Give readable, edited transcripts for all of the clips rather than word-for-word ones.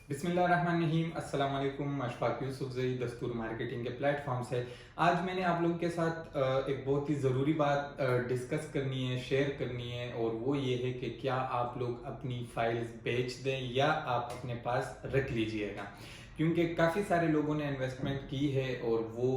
बिस्मिल्लाहिर्रहमानिर्रहीम अस्सलाम वालेकुम। अशफाक यूसुफजई दस्तूर मार्केटिंग के प्लेटफॉर्म से आज मैंने आप लोगों के साथ एक बहुत ही ज़रूरी बात डिस्कस करनी है, शेयर करनी है, और वो ये है कि क्या आप लोग अपनी फाइल्स बेच दें या आप अपने पास रख लीजिएगा। क्योंकि काफ़ी सारे लोगों ने इन्वेस्टमेंट की है और वो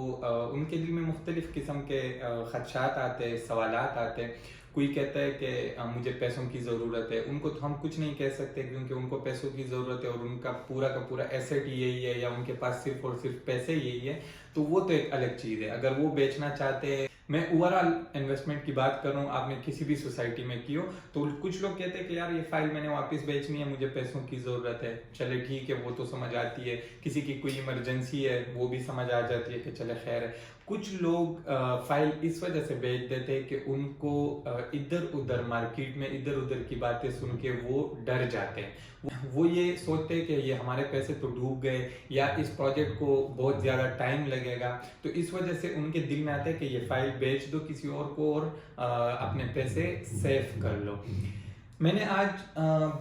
उनके दिल में मुख्तलिफ़ किस्म के ख़दशात आते हैं, सवालात आते हैं। कोई कहता है कि मुझे पैसों की ज़रूरत है, उनको तो हम कुछ नहीं कह सकते क्योंकि उनको पैसों की ज़रूरत है और उनका पूरा का पूरा एसेट यही है या उनके पास सिर्फ और सिर्फ पैसे यही है, तो वो तो एक अलग चीज़ है। अगर वो बेचना चाहते हैं, मैं ओवरऑल इन्वेस्टमेंट की बात कर रहा हूँ, आपने किसी भी सोसाइटी में की हो, तो कुछ लोग कहते हैं कि यार ये फाइल मैंने वापस बेचनी है, मुझे पैसों की ज़रूरत है। चले ठीक है, वो तो समझ आती है। किसी की कोई इमरजेंसी है, वो भी समझ आ जाती है कि चले खैर है। कुछ लोग फाइल इस वजह से बेच देते हैं कि उनको इधर उधर मार्केट में इधर उधर की बातें सुन के वो डर जाते हैं। वो ये सोचते हैं कि ये हमारे पैसे तो डूब गए या इस प्रोजेक्ट को बहुत ज़्यादा टाइम लगेगा, तो इस वजह से उनके दिल में आता है कि ये फाइल बेच दो किसी और को और अपने पैसे सेव कर लो। मैंने आज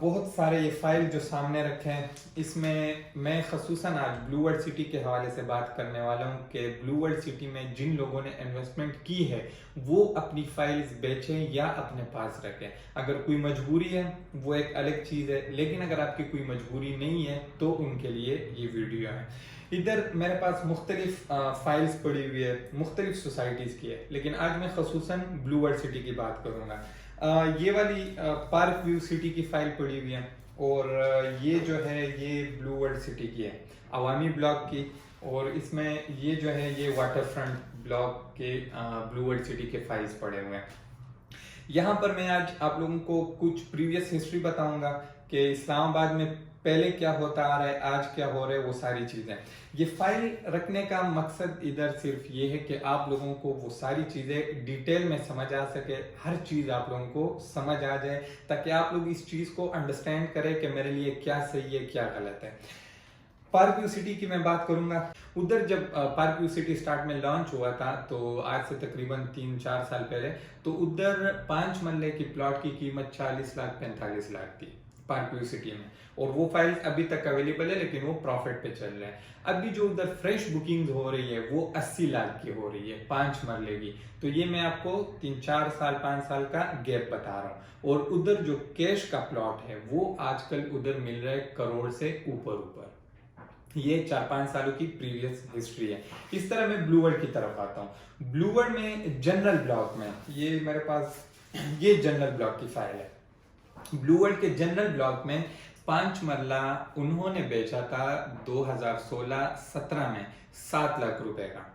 बहुत सारे ये फाइल जो सामने रखे हैं, इसमें मैं खसूसन आज ब्लू वर्ल्ड सिटी के हवाले से बात करने वाला हूँ कि ब्लू वर्ल्ड सिटी में जिन लोगों ने इन्वेस्टमेंट की है वो अपनी फाइल्स बेचें या अपने पास रखें। अगर कोई मजबूरी है वो एक अलग चीज़ है, लेकिन अगर आपकी कोई मजबूरी नहीं है तो उनके लिए ये वीडियो है। इधर मेरे पास मुख्तलिफ फाइल्स पड़ी हुई है, मुख्तलिफ सोसाइटीज़ की है, लेकिन आज मैं खसूसन ब्लू वर्ल्ड सिटी की बात करूँगा। ये वाली पार्क व्यू सिटी की फाइल पड़ी हुई है और ये जो है ये ब्लू वर्ल्ड सिटी की है, अवामी ब्लॉक की। और इसमें ये जो है ये वाटर फ्रंट ब्लॉक के ब्लू वर्ल्ड सिटी के फाइल्स पड़े हुए हैं। यहाँ पर मैं आज आप लोगों को कुछ प्रीवियस हिस्ट्री बताऊंगा कि इस्लामाबाद में पहले क्या होता आ रहा है, आज क्या हो रहा है, वो सारी चीज़ें। ये फाइल रखने का मकसद इधर सिर्फ ये है कि आप लोगों को वो सारी चीज़ें डिटेल में समझ आ सके, हर चीज़ आप लोगों को समझ आ जाए, ताकि आप लोग इस चीज़ को अंडरस्टैंड करें कि मेरे लिए क्या सही है क्या गलत है। पार्क व्यू सिटी की मैं बात करूंगा। उधर जब पार्क व्यू सिटी स्टार्ट में लॉन्च हुआ था, तो आज से तकरीबन 3-4 साल पहले, तो उधर 5 मरले की प्लॉट की कीमत 40 लाख 45 लाख थी पार्क व्यू सिटी में। और वो फाइल्स अभी तक अवेलेबल है, लेकिन वो प्रॉफिट पे चल रहे हैं। अभी जो उधर फ्रेश बुकिंग हो रही है वो 80 लाख की हो रही है 5 मरले की। तो ये मैं आपको 3-4 साल 5 साल का गैप बता रहा हूँ। और उधर जो कैश का प्लॉट है वो आजकल उधर मिल रहा है करोड़ से ऊपर ऊपर। ये 4-5 सालों की प्रीवियस हिस्ट्री है। इस तरह मैं ब्लू वर्ल्ड की तरफ आता हूँ। ब्लू वर्ल्ड में जनरल ब्लॉक में ये मेरे पास ये जनरल ब्लॉक की फाइल है। ब्लू वर्ल्ड के जनरल ब्लॉक में 5 मरला उन्होंने बेचा था 2016-17 में 7 लाख रुपए का।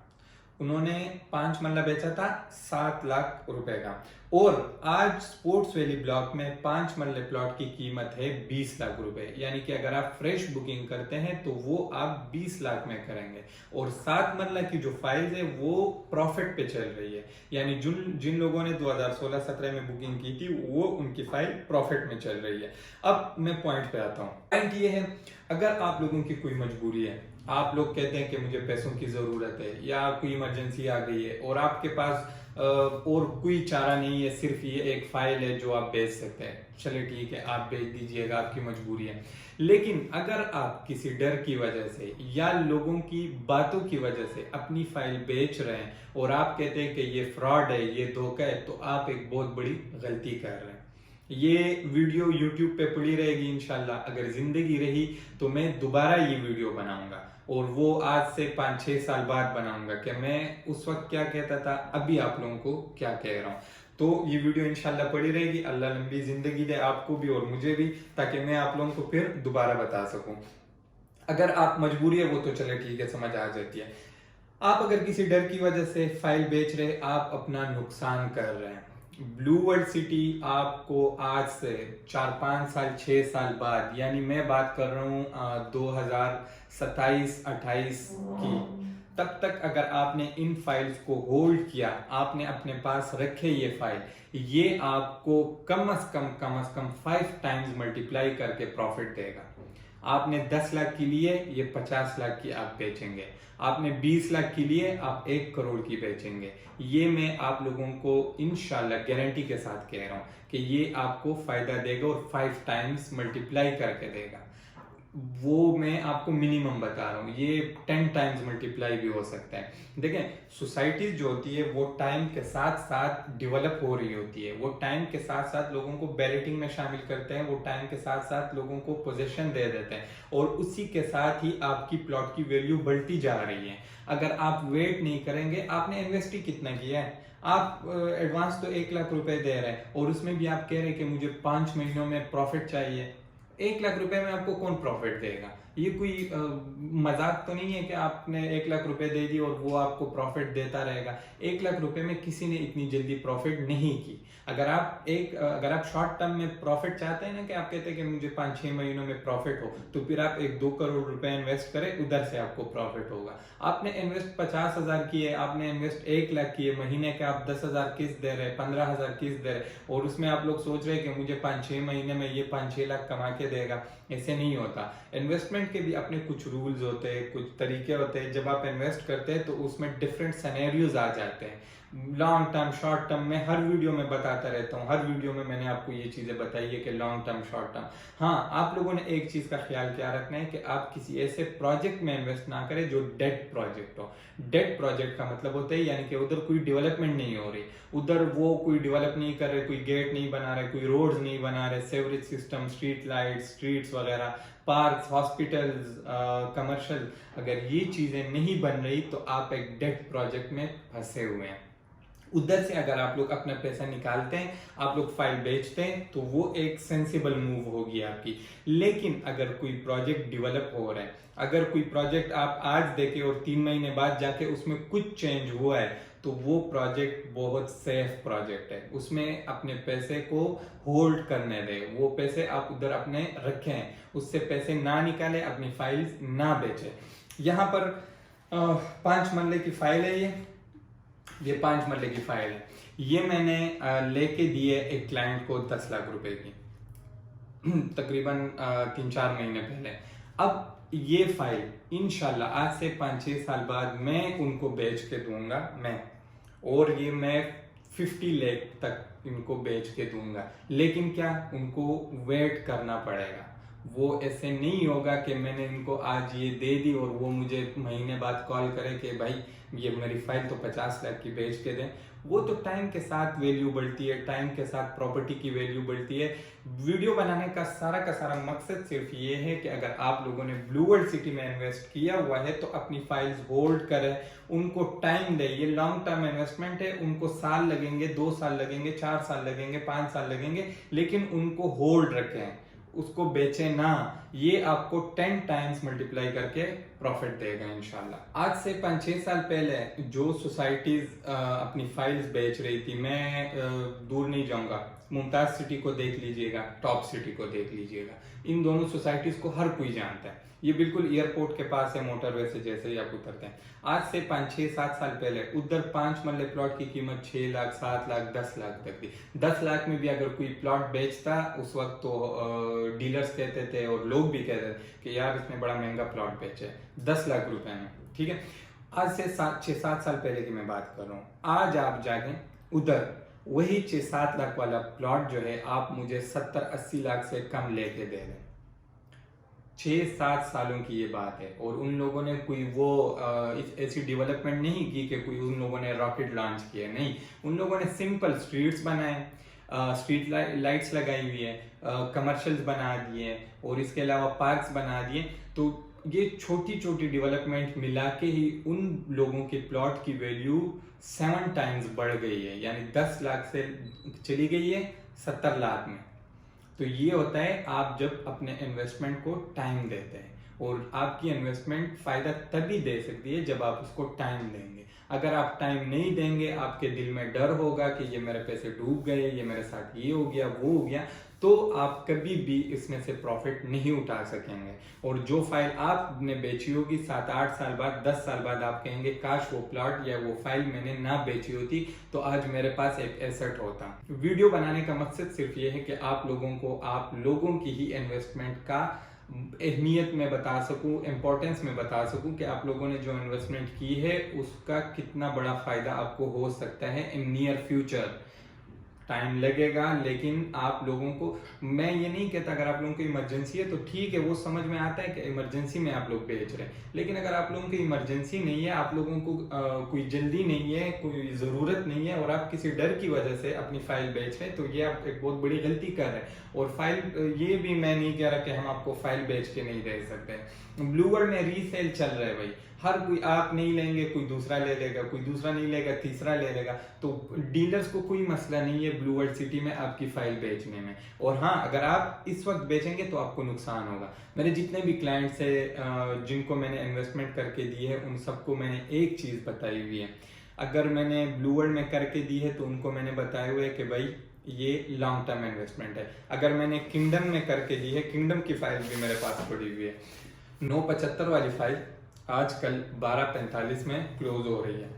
उन्होंने 5 मरला बेचा था 7 लाख रुपए का। और आज स्पोर्ट्स वैली ब्लॉक में 5 मरले प्लॉट की कीमत है 20 लाख रुपए। यानी कि अगर आप फ्रेश बुकिंग करते हैं तो वो आप 20 लाख में करेंगे। और 7 मरला की जो फाइल्स है वो प्रॉफिट पे चल रही है, यानी जिन लोगों ने 2016-17 में बुकिंग की थी वो उनकी फाइल प्रॉफिट में चल रही है। अब मैं पॉइंट पे आता हूँ। पॉइंट ये है, अगर आप लोगों की कोई मजबूरी है, आप लोग कहते हैं कि मुझे पैसों की ज़रूरत है या कोई इमरजेंसी आ गई है और आपके पास और कोई चारा नहीं है, सिर्फ ये एक फाइल है जो आप बेच सकते हैं, चलिए ठीक है आप बेच दीजिएगा, आपकी मजबूरी है। लेकिन अगर आप किसी डर की वजह से या लोगों की बातों की वजह से अपनी फाइल बेच रहे हैं और आप कहते हैं कि ये फ्रॉड है, ये धोखा है, तो आप एक बहुत बड़ी गलती कर रहे हैं। ये वीडियो YouTube पे पड़ी रहेगी इंशाल्लाह। अगर जिंदगी रही तो मैं दोबारा ये वीडियो बनाऊंगा, और वो आज से 5-6 साल बाद बनाऊंगा कि मैं उस वक्त क्या कहता था, अभी आप लोगों को क्या कह रहा हूँ। तो ये वीडियो इंशाल्लाह पड़ी रहेगी। अल्लाह लंबी जिंदगी दे आपको भी और मुझे भी, ताकि मैं आप लोगों को फिर दोबारा बता सकूं। अगर आप मजबूरी है वो तो चले ठीक है, समझ आ जाती है। आप अगर किसी डर की वजह से फाइल बेच रहे, आप अपना नुकसान कर रहे हैं। ब्लू वर्ल्ड सिटी आपको आज से 4-5 साल 6 साल बाद, यानी मैं बात कर रहा हूँ 2027-28 की, तब तक अगर आपने इन फाइल्स को होल्ड किया, आपने अपने पास रखे ये फाइल, ये आपको कम से कम 5 टाइम्स मल्टीप्लाई करके प्रॉफिट देगा। आपने 10 लाख की लिए, ये 50 लाख की आप बेचेंगे। आपने 20 लाख की लिए, आप 1 करोड़ की बेचेंगे। ये मैं आप लोगों को इंशाल्लाह गारंटी के साथ कह रहा हूं कि ये आपको फायदा देगा और 5 टाइम्स मल्टीप्लाई करके देगा। वो मैं आपको मिनिमम बता रहा हूँ, ये 10 टाइम्स मल्टीप्लाई भी हो सकता है। देखें, सोसाइटीज जो होती है वो टाइम के साथ साथ डेवलप हो रही होती है, वो टाइम के साथ साथ लोगों को बैलेटिंग में शामिल करते हैं, वो टाइम के साथ साथ लोगों को पोजीशन दे देते हैं, और उसी के साथ ही आपकी प्लॉट की वैल्यू बढ़ती जा रही है। अगर आप वेट नहीं करेंगे, आपने इन्वेस्ट ही कितना किया है, आप एडवांस तो 1 लाख रुपए दे रहे हैं और उसमें भी आप कह रहे हैं कि मुझे 5 महीनों में प्रॉफिट चाहिए। 1 लाख रुपए में आपको कौन प्रॉफिट देगा? ये कोई मजाक तो नहीं है कि आपने 1 लाख रुपए दे दी और वो आपको प्रॉफिट देता रहेगा। 1 लाख रुपए में किसी ने इतनी जल्दी प्रॉफिट नहीं की। अगर आप शॉर्ट टर्म में प्रॉफिट चाहते हैं ना, कि आप कहते हैं कि मुझे 5-6 महीनों में प्रॉफिट हो, तो फिर आप 1-2 करोड़ रुपए इन्वेस्ट करें, उधर से आपको प्रॉफिट होगा। आपने इन्वेस्ट 50,000 किए, आपने इन्वेस्ट 1 लाख किए, महीने के आप 10,000 किस्त दे रहे, 15,000 किस्त दे रहे, और उसमें आप लोग सोच रहे हैं कि मुझे 5-6 महीने में ये 5-6 लाख कमा के देगा। ऐसे नहीं होता। इन्वेस्टमेंट के भी अपने कुछ रूल्स होते हैं, कुछ तरीके होते हैं। जब आप इन्वेस्ट करते हैं तो उसमें डिफरेंट सिनेरियोज आ जाते हैं, लॉन्ग टर्म, शॉर्ट टर्म। मैं हर वीडियो में बताता रहता हूँ, हर वीडियो में मैंने आपको ये चीजें बताई है कि लॉन्ग टर्म, शॉर्ट टर्म। हाँ, आप लोगों ने एक चीज का ख्याल क्या रखना है कि आप किसी ऐसे प्रोजेक्ट में इन्वेस्ट ना करें जो डेड प्रोजेक्ट हो। डेड प्रोजेक्ट का मतलब होता है यानी कि उधर कोई डेवलपमेंट नहीं हो रही, उधर वो कोई डेवलप नहीं कर रहे, कोई गेट नहीं बना रहे, कोई रोड्स नहीं बना रहे, sewerage system, street light, streets वगैरह, पार्क्स, हॉस्पिटल्स, कमर्शियल, अगर ये चीजें नहीं बन रही तो आप एक डेड प्रोजेक्ट में फंसे हुए हैं। उधर से अगर आप लोग अपना पैसा निकालते हैं, आप लोग फाइल बेचते हैं, तो वो एक सेंसिबल मूव होगी आपकी। लेकिन अगर कोई प्रोजेक्ट डेवलप हो रहा है, अगर कोई प्रोजेक्ट आप आज देखे और 3 महीने बाद जाके उसमें कुछ चेंज हुआ है, तो वो प्रोजेक्ट बहुत सेफ प्रोजेक्ट है। उसमें अपने पैसे को होल्ड करने दें, वो पैसे आप उधर अपने रखें, उससे पैसे ना निकालें, अपनी फाइल्स ना बेचें। यहाँ पर 5 मरले की फाइल है, ये 5 मरले की फाइल है। ये मैंने लेके दिए एक क्लाइंट को 10 लाख रुपए की, तकरीबन 3-4 महीने पहले। अब ये फाइल इंशाल्लाह आज से 5-6 साल बाद मैं उनको बेच के दूंगा मैं, और ये मैं 50 लाख तक इनको बेच के दूंगा। लेकिन क्या, उनको वेट करना पड़ेगा। वो ऐसे नहीं होगा कि मैंने इनको आज ये दे दी और वो मुझे महीने बाद कॉल करे कि भाई ये मेरी फाइल तो 50 लाख की बेच के दें। वो तो टाइम के साथ वैल्यू बढ़ती है, टाइम के साथ प्रॉपर्टी की वैल्यू बढ़ती है। वीडियो बनाने का सारा मकसद सिर्फ ये है कि अगर आप लोगों ने ब्लू वर्ल्ड सिटी में इन्वेस्ट किया हुआ है तो अपनी फाइल्स होल्ड करें, उनको टाइम दे। ये लॉन्ग टर्म इन्वेस्टमेंट है, उनको साल लगेंगे, 2 साल लगेंगे, 4 साल लगेंगे, 5 साल लगेंगे, लेकिन उनको होल्ड रखें, उसको बेचे ना। ये आपको 10 टाइम्स मल्टीप्लाई करके प्रॉफिट देगा इंशाल्लाह। आज से 5-6 साल पहले जो सोसाइटीज अपनी फाइल्स बेच रही थी, मैं दूर नहीं जाऊंगा, मुमताज सिटी को देख लीजिएगा, टॉप सिटी को देख लीजिएगा, इन दोनों सोसाइटीज को हर कोई जानता है। ये बिल्कुल एयरपोर्ट के पास है, मोटरवे से जैसे ही आप उतरते हैं। आज से 5-6-7 साल पहले उधर 5 मरले प्लॉट की कीमत 6 लाख, 7 लाख, 10 लाख तक थी। 10 लाख में भी अगर कोई प्लॉट बेचता उस वक्त, तो डीलर्स कहते थे और लोग भी कहते थे कि यार इसने बड़ा महंगा प्लॉट बेचा है 10 लाख रुपए में। ठीक है, आज से 6-7 साल पहले की मैं बात कर रहा हूँ। आज आप जाएं उधर, वही 6-7 लाख वाला प्लॉट जो है आप मुझे 70-80 लाख से कम लेके दे रहे। 6-7 सालों की ये बात है। और उन लोगों ने कोई वो ऐसी डेवलपमेंट नहीं की कि कोई उन लोगों ने रॉकेट लॉन्च किया, नहीं। उन लोगों ने सिंपल स्ट्रीट्स बनाए, स्ट्रीट लाइट्स लगाई हुई है, कमर्शियल्स बना दिए, और इसके अलावा पार्क्स बना दिए। तो ये छोटी छोटी डेवलपमेंट मिला के ही उन लोगों के प्लॉट की वैल्यू 7 टाइम्स बढ़ गई है, यानी 10 लाख से चली गई है 70 लाख में। तो ये होता है आप जब अपने इन्वेस्टमेंट को टाइम देते हैं, और आपकी इन्वेस्टमेंट फायदा तभी दे सकती है जब आप उसको टाइम देंगे। अगर आप टाइम नहीं देंगे, आपके दिल में डर होगा कि ये मेरे पैसे डूब गए, ये मेरे साथ ये हो गया, वो हो गया, तो आप कभी भी इसमें से प्रॉफिट नहीं उठा सकेंगे। और जो फाइल आपने बेची होगी 7-8 साल बाद, 10 साल बाद, आप कहेंगे काश वो प्लॉट या वो फाइल मैंने ना बेची होती तो आज मेरे पास एक एसेट होता। वीडियो बनाने का मकसद सिर्फ ये है कि आप लोगों की ही इन्वेस्टमेंट का अहमियत में बता सकूं, इंपॉर्टेंस में बता सकूं कि आप लोगों ने जो इन्वेस्टमेंट की है उसका कितना बड़ा फायदा आपको हो सकता है इन नियर फ्यूचर। टाइम लगेगा, लेकिन आप लोगों को, मैं ये नहीं कहता अगर आप लोगों को इमरजेंसी है तो ठीक है, वो समझ में आता है कि इमरजेंसी में आप लोग बेच रहे हैं, लेकिन अगर आप लोगों की इमरजेंसी नहीं है, आप लोगों को कोई जल्दी नहीं है, कोई ज़रूरत नहीं है और आप किसी डर की वजह से अपनी फाइल बेच रहे हैं, तो ये आप एक बहुत बड़ी गलती कर रहे हैं। और फाइल, ये भी मैं नहीं कह रहा कि हम आपको फाइल बेच के नहीं दे सकते। ब्लू वर्ल्ड में रीसेल चल रहा है भाई, हर कोई, आप नहीं लेंगे कोई दूसरा ले लेगा, कोई दूसरा नहीं लेगा तीसरा ले लेगा, तो डीलर्स को कोई मसला नहीं है ब्लू वर्ल्ड सिटी में आपकी फाइल बेचने में। और हाँ, अगर आप इस वक्त बेचेंगे तो आपको नुकसान होगा। मेरे जितने भी क्लाइंट्स है जिनको मैंने इन्वेस्टमेंट करके दी है, उन सबको मैंने एक चीज़ बताई हुई है। अगर मैंने ब्लू वर्ल्ड में करके दी है तो उनको मैंने बताया हुआ है कि भाई ये लॉन्ग टर्म इन्वेस्टमेंट है। अगर मैंने किंगडम में करके दी है, किंगडम की फाइल भी मेरे पास पड़ी हुई है, 975 वाली फाइल आजकल 1245 में क्लोज हो रही है।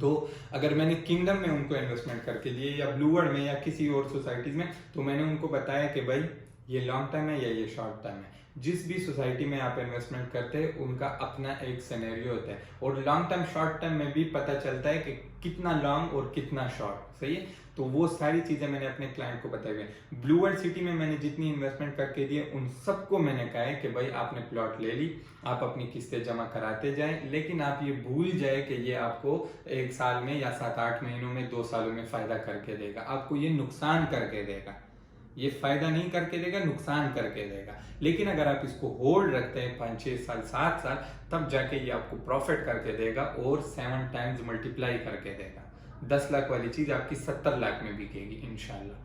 तो अगर मैंने किंगडम में उनको इन्वेस्टमेंट करके दिए या ब्लू वर्ल्ड में या किसी और सोसाइटीज में, तो मैंने उनको बताया कि भाई ये लॉन्ग टर्म है या ये शॉर्ट टर्म है। जिस भी सोसाइटी में आप इन्वेस्टमेंट करते हैं उनका अपना एक सिनेरियो होता है, और लॉन्ग टर्म शॉर्ट टर्म में भी पता चलता है कि कितना लॉन्ग और कितना शॉर्ट, सही है। तो वो सारी चीजें मैंने अपने क्लाइंट को बताई हुई है। ब्लू वर्ल्ड सिटी में मैंने जितनी इन्वेस्टमेंट करके दी है उन सबको मैंने कहा है कि भाई आपने प्लॉट ले ली, आप अपनी किस्तें जमा कराते जाएं, लेकिन आप ये भूल जाए कि ये आपको 1 साल में या 7-8 महीनों में 2 सालों में फायदा करके देगा, आपको ये नुकसान करके देगा। ये फायदा नहीं करके देगा, नुकसान करके देगा। लेकिन अगर आप इसको होल्ड रखते हैं 5-6 साल 7 साल, तब जाके ये आपको प्रॉफिट करके देगा और 7 टाइम्स मल्टीप्लाई करके देगा। 10 लाख वाली चीज आपकी 70 लाख में बिकेगी इंशाल्लाह,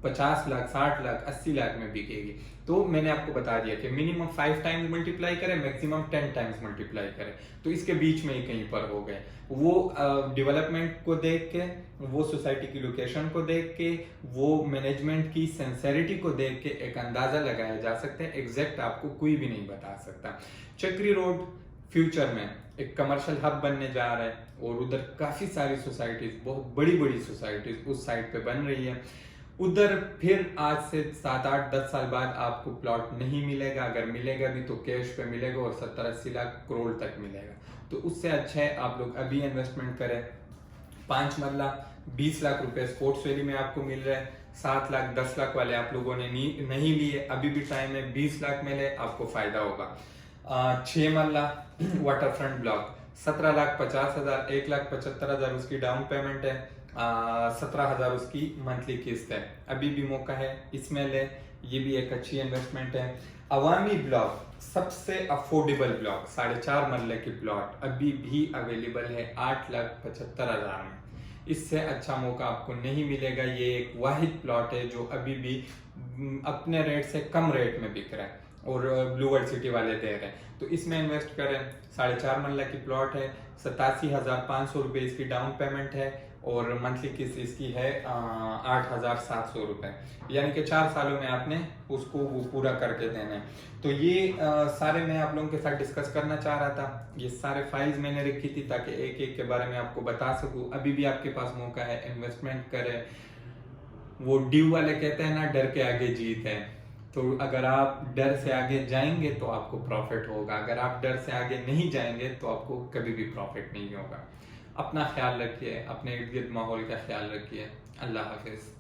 50 लाख 60 लाख 80 लाख में बिकेगी। तो मैंने आपको बता दिया कि मिनिमम 5 टाइम्स मल्टीप्लाई करें, मैक्सिमम 10 टाइम्स मल्टीप्लाई करें। तो इसके बीच में ही कहीं पर हो गए, वो डेवलपमेंट को देख के, वो सोसाइटी की लोकेशन को देख के, वो मैनेजमेंट की सिंसेरिटी को देख के एक अंदाजा लगाया जा सकता है। एग्जैक्ट आपको कोई भी नहीं बता सकता। चक्री रोड फ्यूचर में एक कमर्शियल हब बनने जा रहा है और उधर काफी सारी सोसाइटीज, बहुत बड़ी बड़ी सोसाइटीज उस साइड पे बन रही है। उधर फिर आज से 7-8-10 साल बाद आपको प्लॉट नहीं मिलेगा, अगर मिलेगा भी तो कैश पे मिलेगा और 70-80 लाख करोड़ तक मिलेगा। तो उससे अच्छा है आप लोग अभी इन्वेस्टमेंट करें। 5 मरला 20 लाख रुपए स्पोर्ट्स वैली में आपको मिल रहा है, 7 लाख 10 लाख वाले आप लोगों ने नहीं लिए, अभी भी टाइम है, 20 लाख में ले, आपको फायदा होगा। 6 मरला वाटर फ्रंट ब्लॉक 17,50,000, 1,75,000 उसकी डाउन पेमेंट है, 17,000 उसकी मंथली किस्त है। अभी भी मौका है, इसमें ले, ये भी एक अच्छी इन्वेस्टमेंट है। अवामी ब्लॉक सबसे अफोर्डेबल ब्लॉक, 4.5 मरले की प्लॉट अभी भी अवेलेबल है 8,75,000 में। इससे अच्छा मौका आपको नहीं मिलेगा। ये एक वाहिद प्लॉट है जो अभी भी अपने रेट से कम रेट में बिक रहा है और ब्लू वर्ल्ड सिटी वाले दे रहे हैं, तो इसमें इन्वेस्ट करें। 4.5 मरला की प्लॉट है, 87,500 रुपये इसकी डाउन पेमेंट है और मंथली किस्त इसकी है 8,700 रुपये, यानी कि 4 सालों में आपने उसको वो पूरा करके देना है। तो ये सारे मैं आप लोगों के साथ डिस्कस करना चाह रहा था। ये सारे फाइल्स मैंने रखी थी ताकि एक एक के बारे में आपको बता सकूं। अभी भी आपके पास मौका है, इन्वेस्टमेंट करें। वो ड्यू वाले कहते हैं ना, डर के आगे जीत है। तो अगर आप डर से आगे जाएंगे तो आपको प्रॉफिट होगा, अगर आप डर से आगे नहीं जाएंगे तो आपको कभी भी प्रॉफिट नहीं होगा। अपना ख्याल रखिए, अपने इर्द गिर्द माहौल का ख्याल रखिए। अल्लाह हाफिज।